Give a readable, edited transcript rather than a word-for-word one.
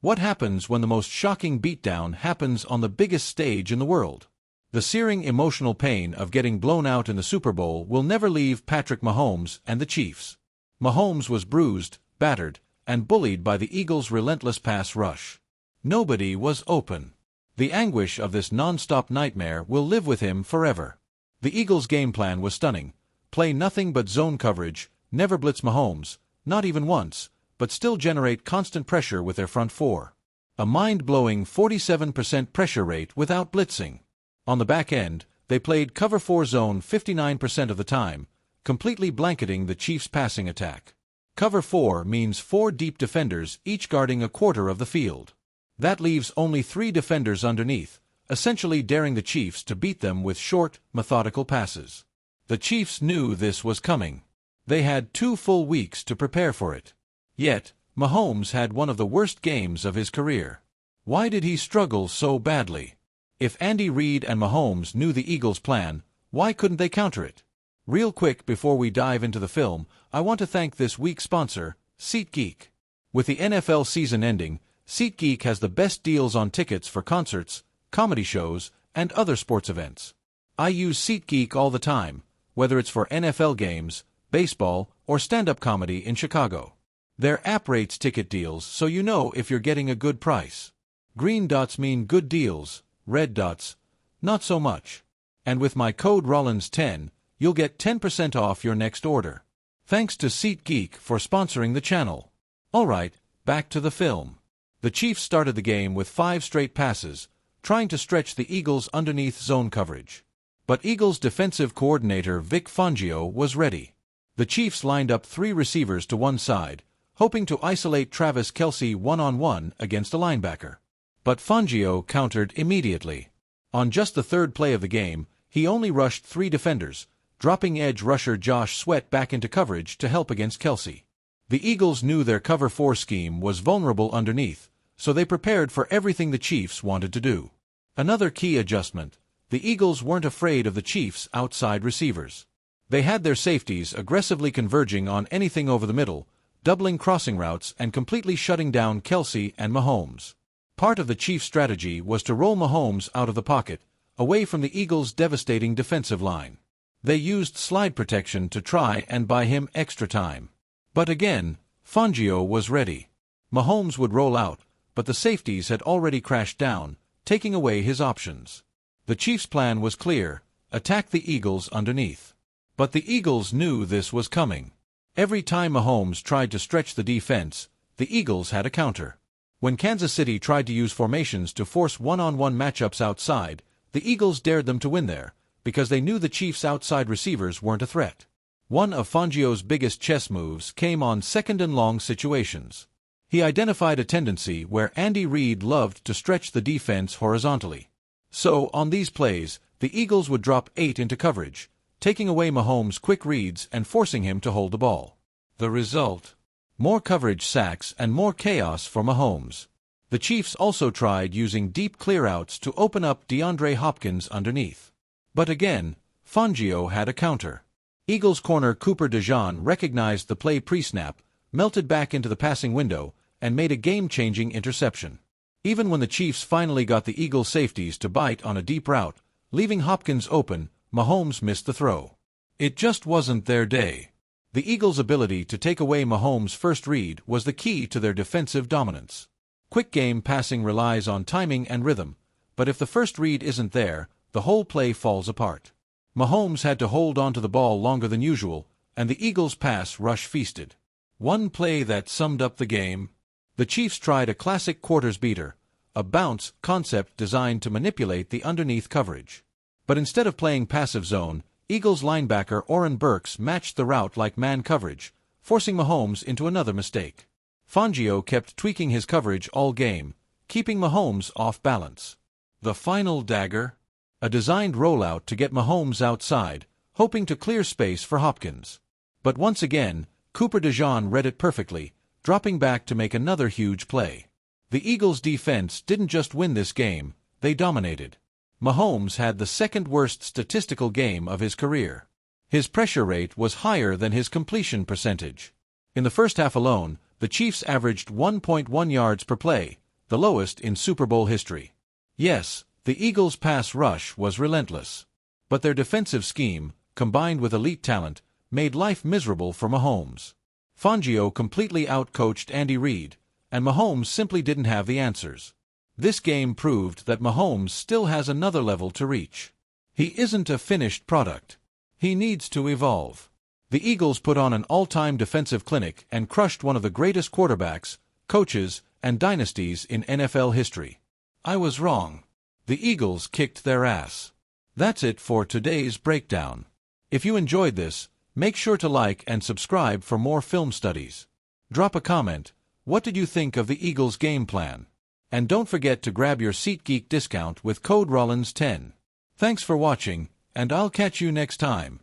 What happens when the most shocking beatdown happens on the biggest stage in the world? The searing emotional pain of getting blown out in the Super Bowl will never leave Patrick Mahomes and the Chiefs. Mahomes was bruised, battered, and bullied by the Eagles' relentless pass rush. Nobody was open. The anguish of this non-stop nightmare will live with him forever. The Eagles' game plan was stunning. Play nothing but zone coverage, never blitz Mahomes, not even once, but still generate constant pressure with their front four. A mind-blowing 47% pressure rate without blitzing. On the back end, they played cover 4 zone 59% of the time, completely blanketing the Chiefs' passing attack. Cover 4 means 4 deep defenders each guarding a quarter of the field. That leaves only 3 defenders underneath, essentially daring the Chiefs to beat them with short, methodical passes. The Chiefs knew this was coming. They had 2 full weeks to prepare for it. Yet, Mahomes had one of the worst games of his career. Why did he struggle so badly? If Andy Reid and Mahomes knew the Eagles' plan, why couldn't they counter it? Real quick before we dive into the film, I want to thank this week's sponsor, SeatGeek. With the NFL season ending, SeatGeek has the best deals on tickets for concerts, comedy shows, and other sports events. I use SeatGeek all the time, whether it's for NFL games, baseball, or stand-up comedy in Chicago. Their app rates ticket deals so you know if you're getting a good price. Green dots mean good deals, red dots, not so much. And with my code Rollins10, you'll get 10% off your next order. Thanks to SeatGeek for sponsoring the channel. Alright, back to the film. The Chiefs started the game with 5 straight passes, trying to stretch the Eagles' underneath zone coverage. But Eagles defensive coordinator Vic Fangio was ready. The Chiefs lined up 3 receivers to one side, hoping to isolate Travis Kelce one-on-one against a linebacker. But Fangio countered immediately. On just the 3rd play of the game, he only rushed 3 defenders, dropping edge rusher Josh Sweat back into coverage to help against Kelce. The Eagles knew their cover 4 scheme was vulnerable underneath, so they prepared for everything the Chiefs wanted to do. Another key adjustment: the Eagles weren't afraid of the Chiefs' outside receivers. They had their safeties aggressively converging on anything over the middle, doubling crossing routes and completely shutting down Kelce and Mahomes. Part of the Chiefs' strategy was to roll Mahomes out of the pocket, away from the Eagles' devastating defensive line. They used slide protection to try and buy him extra time. But again, Fangio was ready. Mahomes would roll out, but the safeties had already crashed down, taking away his options. The Chiefs' plan was clear: attack the Eagles underneath. But the Eagles knew this was coming. Every time Mahomes tried to stretch the defense, the Eagles had a counter. When Kansas City tried to use formations to force one-on-one matchups outside, the Eagles dared them to win there, because they knew the Chiefs' outside receivers weren't a threat. One of Fangio's biggest chess moves came on 2nd and long situations. He identified a tendency where Andy Reid loved to stretch the defense horizontally. So, on these plays, the Eagles would drop 8 into coverage, taking away Mahomes' quick reads and forcing him to hold the ball. The result? More coverage sacks and more chaos for Mahomes. The Chiefs also tried using deep clearouts to open up DeAndre Hopkins underneath. But again, Fangio had a counter. Eagles corner Cooper DeJean recognized the play pre-snap, melted back into the passing window, and made a game-changing interception. Even when the Chiefs finally got the Eagles safeties to bite on a deep route, leaving Hopkins open, Mahomes missed the throw. It just wasn't their day. The Eagles' ability to take away Mahomes' first read was the key to their defensive dominance. Quick game passing relies on timing and rhythm, but if the first read isn't there, the whole play falls apart. Mahomes had to hold onto the ball longer than usual, and the Eagles' pass rush feasted. One play that summed up the game: the Chiefs tried a classic quarters beater, a bounce concept designed to manipulate the underneath coverage. But instead of playing passive zone, Eagles linebacker Oren Burks matched the route like man coverage, forcing Mahomes into another mistake. Fangio kept tweaking his coverage all game, keeping Mahomes off balance. The final dagger? A designed rollout to get Mahomes outside, hoping to clear space for Hopkins. But once again, Cooper DeJean read it perfectly, dropping back to make another huge play. The Eagles' defense didn't just win this game, they dominated. Mahomes had the 2nd worst statistical game of his career. His pressure rate was higher than his completion percentage. In the first half alone, the Chiefs averaged 1.1 yards per play, the lowest in Super Bowl history. Yes, the Eagles' pass rush was relentless. But their defensive scheme, combined with elite talent, made life miserable for Mahomes. Fangio completely outcoached Andy Reid, and Mahomes simply didn't have the answers. This game proved that Mahomes still has another level to reach. He isn't a finished product. He needs to evolve. The Eagles put on an all-time defensive clinic and crushed one of the greatest quarterbacks, coaches, and dynasties in NFL history. I was wrong. The Eagles kicked their ass. That's it for today's breakdown. If you enjoyed this, make sure to like and subscribe for more film studies. Drop a comment. What did you think of the Eagles' game plan? And don't forget to grab your SeatGeek discount with code Rollins10. Thanks for watching, and I'll catch you next time.